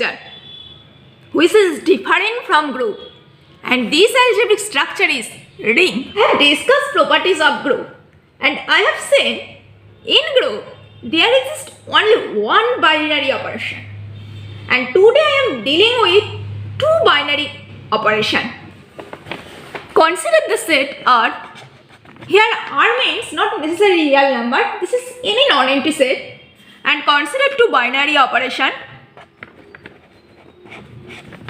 structure which is different from group, and this algebraic structure is ring. I have discussed properties of group, and I have said in group there exists only one binary operation, and today I am dealing with two binary operation. Consider the set R. Here R means not necessarily real number, this is any non-empty set, and consider two binary operation.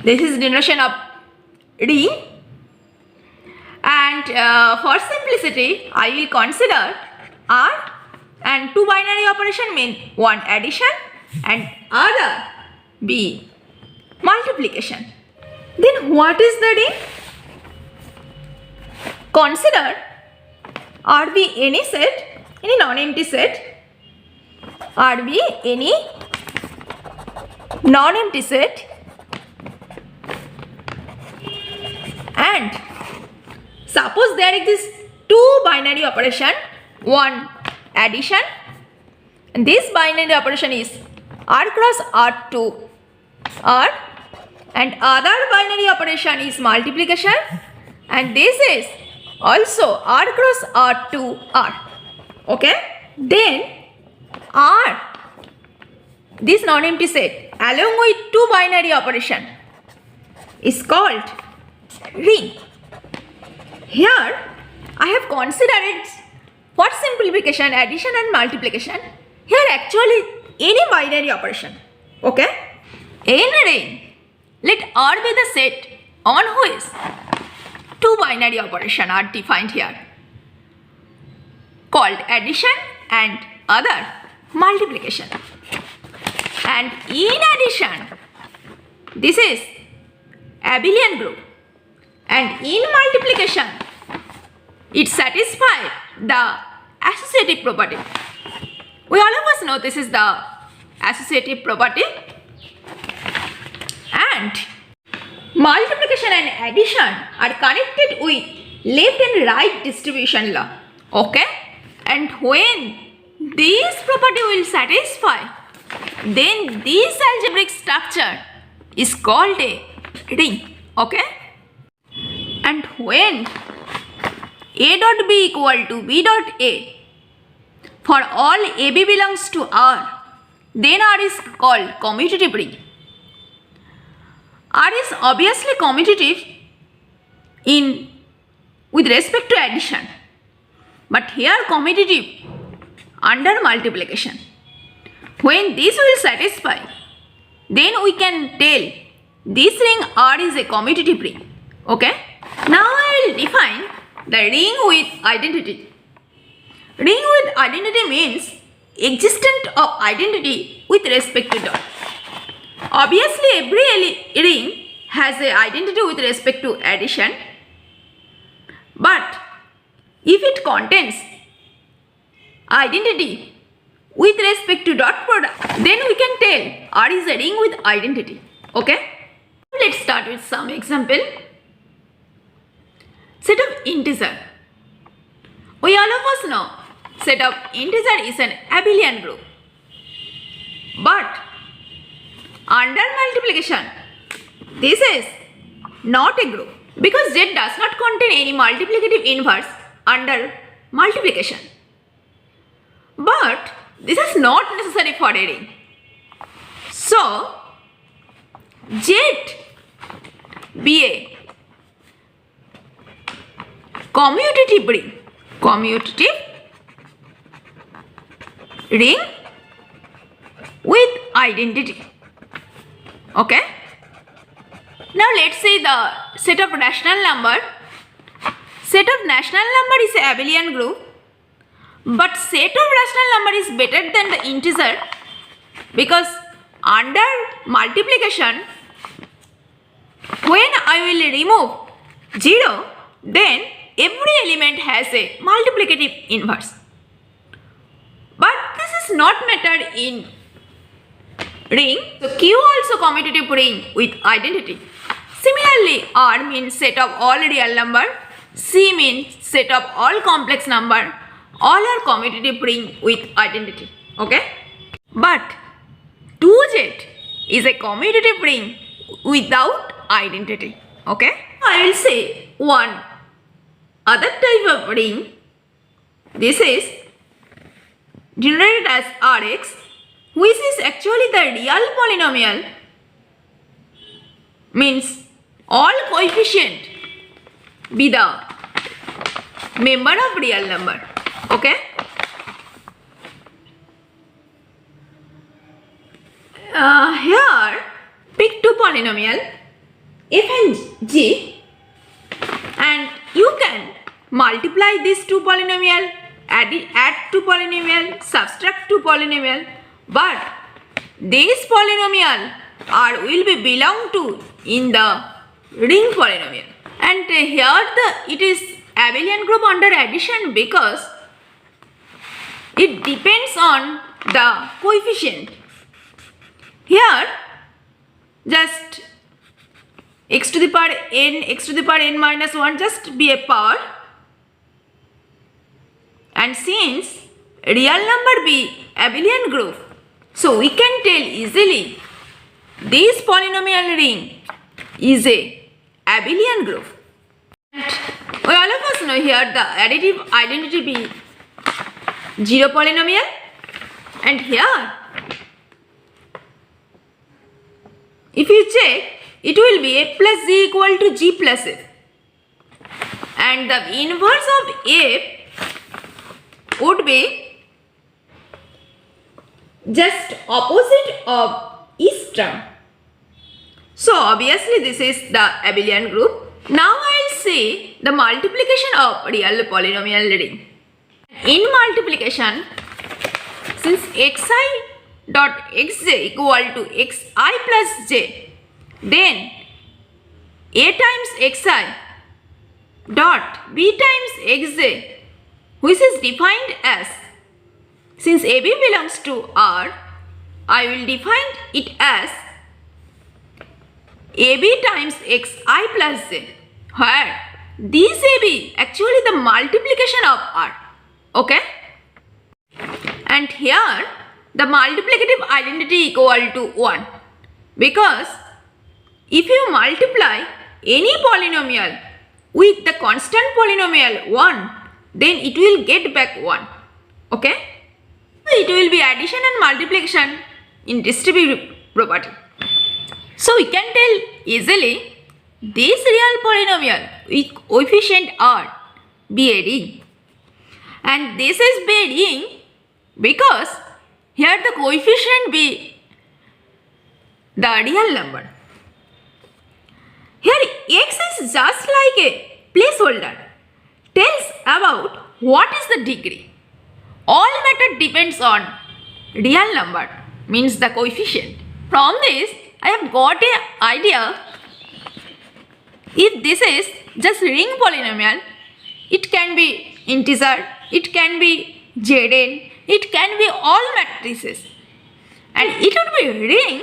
This is denotation of ring, and for simplicity I will consider R, and two binary operation mean one addition and other be multiplication. Then what is the ring? Consider R be any set, any non-empty set, R be any non-empty set, and suppose there exists two binary operation, one addition, and this binary operation is R cross R2 R, and other binary operation is multiplication, and this is also R cross R2 R. Okay, then R, this non-empty set along with two binary operation is called ring. Here I have considered for simplification addition and multiplication. Here actually any binary operation. Okay, in ring let R be the set on which two binary operation are defined here called addition and other multiplication, and in addition this is abelian group, and in multiplication it satisfies the associative property. We all of us know this is the associative property, and multiplication and addition are connected with left and right distribution law. Okay, and when this property will satisfy, then this algebraic structure is called a ring. Okay, and when A dot B equal to B dot A for all AB belongs to R, then R is called commutative ring. R is obviously commutative with respect to addition, but here commutative under multiplication. When this will satisfy, then we can tell this ring R is a commutative ring. Okay, now I will define the ring with identity. Ring with identity means existence of identity with respect to dot. Obviously every ring has an identity with respect to addition, but if it contains identity with respect to dot product, then we can tell R is a ring with identity. Okay, let's start with some example. Set of integer. We all of us know set of integer is an abelian group, but under multiplication this is not a group because Z does not contain any multiplicative inverse under multiplication. But this is not necessary for a ring. So Z be a commutative ring with identity. Okay, now let's say the set of rational number. Set of rational number is a abelian group, but set of rational number is better than the integer because under multiplication when I will remove 0, then every element has a multiplicative inverse. But this is not matter in ring. So Q also commutative ring with identity. Similarly, R means set of all real number, C means set of all complex number, all are commutative ring with identity. Okay, but 2Z is a commutative ring without identity. Okay? I will say one other type of ring. This is denoted as Rx, which is actually the real polynomial, means all coefficient be the member of real number. Okay? Here pick two polynomial f and g, and you can multiply these two polynomial, add two polynomial, subtract two polynomial, but these polynomial will be belong to in the ring polynomial. And here it is abelian group under addition because it depends on the coefficient. Here just x to the power n, x to the power n minus 1 just be a power, and since real number be abelian group, so we can tell easily this polynomial ring is a abelian group. And we all of us know here the additive identity be 0 polynomial, and here if you check, it will be a plus z equal to g plus f, and the inverse of f would be just opposite of each term. So obviously this is the abelian group. Now I will see the multiplication of real polynomial ring. In multiplication, since xi dot xj equal to xi plus j, then a times xi dot b times xj, which is defined as, since ab belongs to R, I will define it as ab times xi plus j, where this ab actually the multiplication of R. Okay? And here the multiplicative identity equal to 1, because if you multiply any polynomial with the constant polynomial 1, then it will get back 1. Okay? It will be addition and multiplication in distributive property. So we can tell easily this real polynomial with coefficient R be a ring, and this is be a ring because here the coefficient be the real number. Here x is just like a placeholder, tells about what is the degree. All matter depends on real number, means the coefficient. From this I have got an idea, if this is just ring polynomial, it can be integer, it can be Zn, it can be all matrices, and it would be ring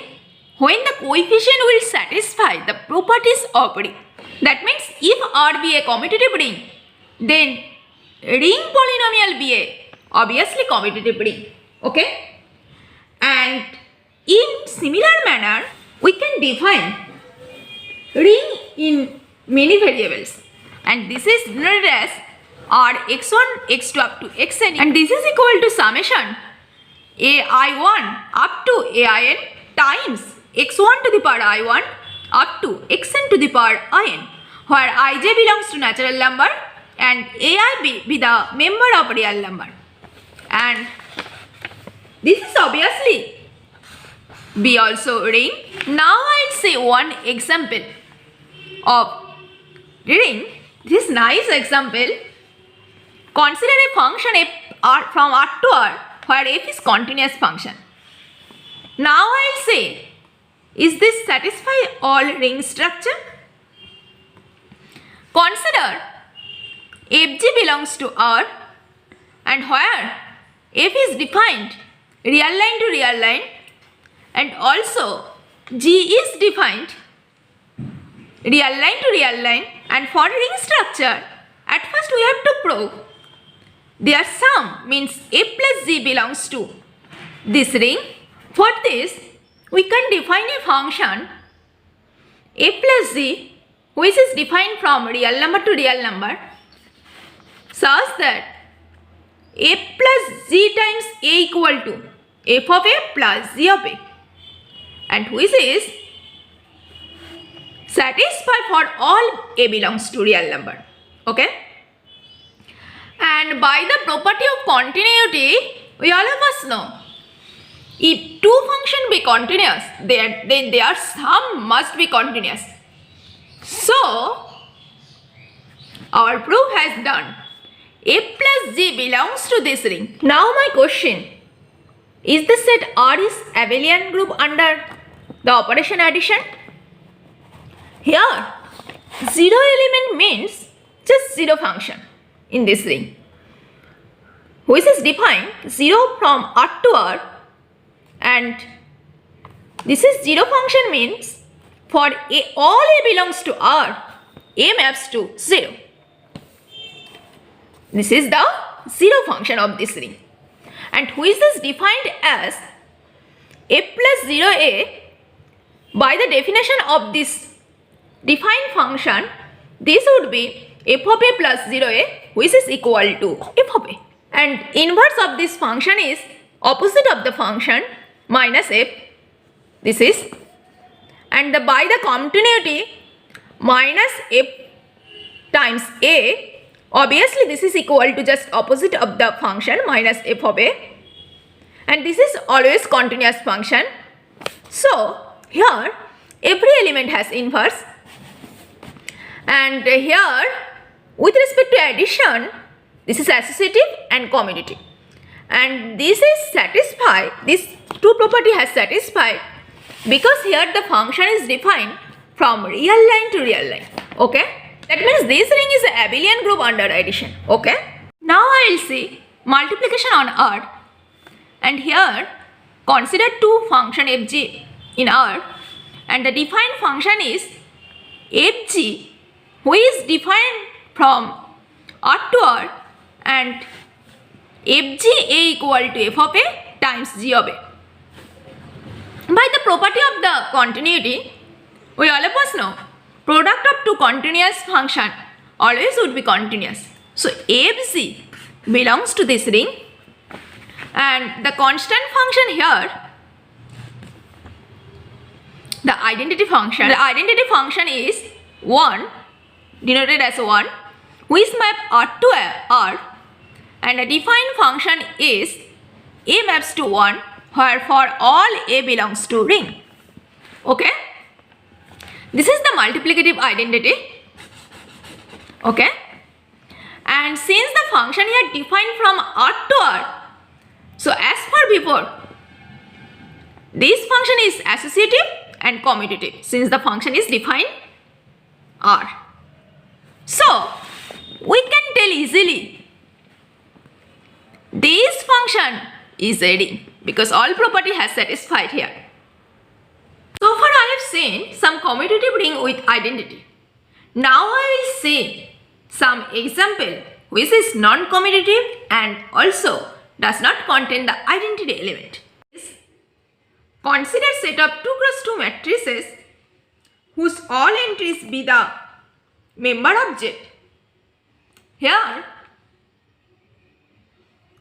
when the coefficient will satisfy the properties of ring. That means if R be a commutative ring, then ring polynomial be a obviously commutative ring. Okay? And in similar manner, we can define ring in many variables, and this is denoted as R x1, x2 up to xn, and this is equal to summation ai1 up to ain times x1 to the power i1 up to xn to the power in, where ij belongs to natural number and ai be the member of real number. And this is obviously be also ring. Now I will say one example of ring. This is nice example. Consider a function f from R to R where f is continuous function. Now I will say, is this satisfy all ring structure? Consider fg belongs to R, and where f is defined real line to real line, and also g is defined real line to real line, and for ring structure at first we have to prove their sum, means f plus g belongs to this ring. For this we can define a function a plus z which is defined from real number to real number such that a plus z times a equal to f of a plus z of a, and which is satisfied for all a belongs to real number. Okay, and by the property of continuity, we all of us know if two functions be continuous, then their sum must be continuous. So our proof has done. A plus z belongs to this ring. Now my question, is the set R is abelian group under the operation addition? Here, zero element means just zero function in this ring, which is defined 0 from R to R, and this is zero function means for all a belongs to R, a maps to 0. This is the zero function of this ring, and which is defined as a plus 0a. By the definition of this defined function, this would be f of a plus 0a, which is equal to f of a, and inverse of this function is opposite of the function minus f. This is, and by the continuity minus f times a, obviously this is equal to just opposite of the function minus f of a, and this is always continuous function. So here every element has inverse, and here with respect to addition, this is associative and commutative, and this is satisfied, this two property has satisfied because here the function is defined from real line to real line. Okay, that means this ring is an abelian group under addition. Okay, now I will see multiplication on R, and here consider two function fg in R, and the defined function is fg, which is defined from R to R, and fg a equal to f of a times g of a. By the property of the continuity, we all of us know product of two continuous function always would be continuous. So fg belongs to this ring, and the constant function here, the identity function is 1, denoted as 1, which map R to R, and the defined function is a maps to 1, where for all a belongs to ring. Okay, this is the multiplicative identity. Okay, and since the function here defined from R to R, so as per before, this function is associative and commutative since the function is defined R. So we can tell easily this function is a ring because all property has satisfied here. So far I have seen some commutative ring with identity. Now I will see some example which is non-commutative and also does not contain the identity element. Consider set of 2 cross 2 matrices whose all entries be the member object. Here,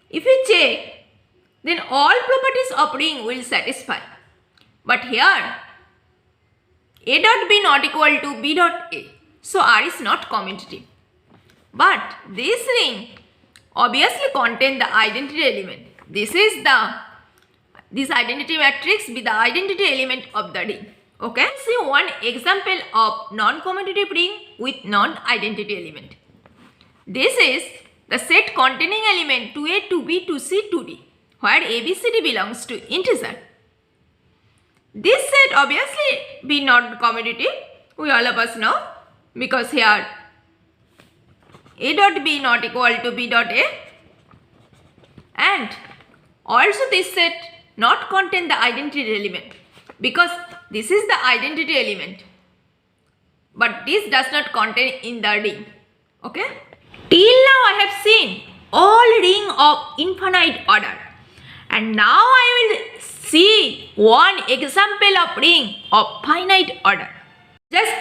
if you check, then all properties of ring will satisfy. But here, a dot b not equal to b dot a. So R is not commutative. But this ring obviously contains the identity element. This identity matrix be the identity element of the ring. Okay, see one example of non-commutative ring with non-identity element. This is the set containing element 2a, 2b, 2c, 2d, where ABCD belongs to integer. This set obviously be not commutative, we all of us know, because here a dot b not equal to b dot a, and also this set not contain the identity element because this is the identity element, but this does not contain in the ring. Okay, till now I have seen all ring of infinite order, and now I will see one example of ring of finite order. Just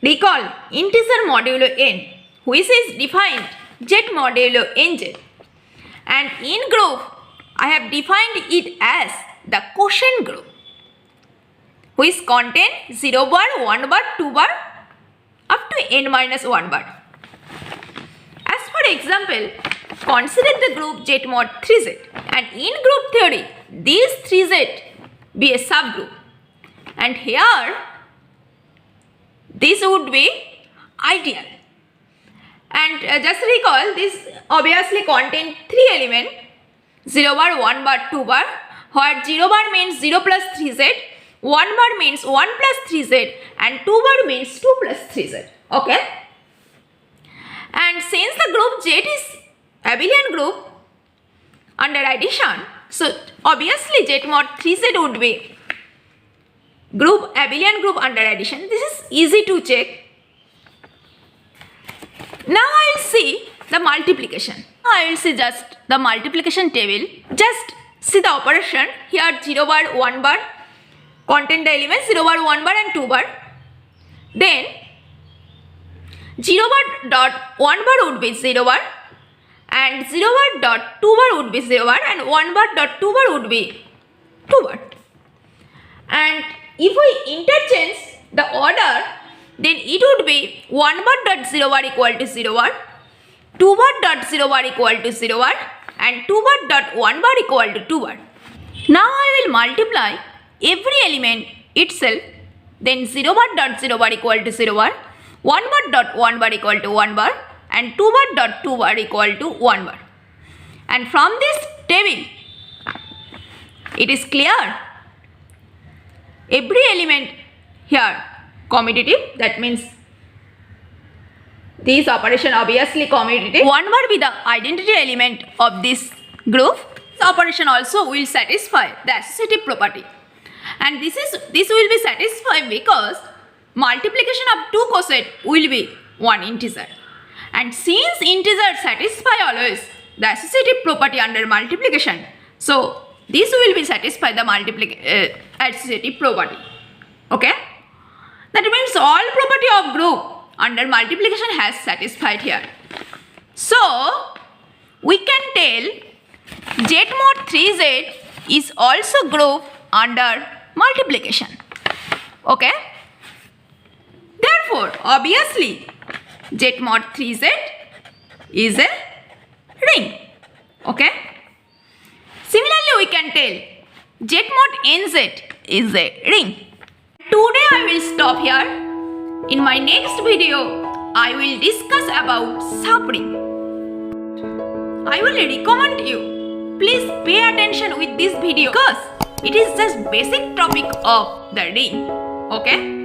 recall integer modulo n, which is defined z modulo nz. And in group, I have defined it as the quotient group, which contain 0 bar, 1 bar, 2 bar up to n minus 1 bar. As for example, consider the group Z mod 3Z, and in group theory, these 3Z be a subgroup, and here this would be ideal. And just recall, this obviously contain 3 elements, 0 bar, 1 bar, 2 bar, where 0 bar means 0 plus 3Z, 1 bar means 1 plus 3Z, and 2 bar means 2 plus 3Z. Okay? And since the group Z is abelian group under addition, so obviously Z mod 3Z would be abelian group under addition. This is easy to check. Now I will see the multiplication. I will see just the multiplication table. Just see the operation. Here 0 bar, 1 bar contain the elements 0 bar, 1 bar and 2 bar. Then 0 bar dot 1 bar would be 0 bar, and 0 bar dot 2 bar would be 0 bar, and 1 bar dot 2 bar would be 2 bar. And if we interchange the order, then it would be 1 bar dot 0 bar equal to 0 bar, 2 bar dot 0 bar equal to 0 bar, and 2 bar dot 1 bar equal to 2 bar. Now I will multiply every element itself, then 0 bar dot 0 bar equal to 0 bar, 1 bar dot 1 bar equal to 1 bar, and 2 bar dot 2 bar equal to 1 bar. And from this table, it is clear every element here commutative, that means this operation obviously commutative. 1 bar be the identity element of this group. This operation also will satisfy the associative property, and this will be satisfied because multiplication of two coset will be one integer, and since integers satisfy always the associative property under multiplication, so this will be satisfy the associative property. Okay, that means all property of group under multiplication has satisfied here. So we can tell Z mod 3Z is also group under multiplication. Okay, therefore obviously Z mod 3Z is a ring. Okay, similarly we can tell Z mod NZ is a ring. Today I will stop here. In my next video, I will discuss about subring. I will recommend you, please pay attention with this video because it is just basic topic of the ring. Okay?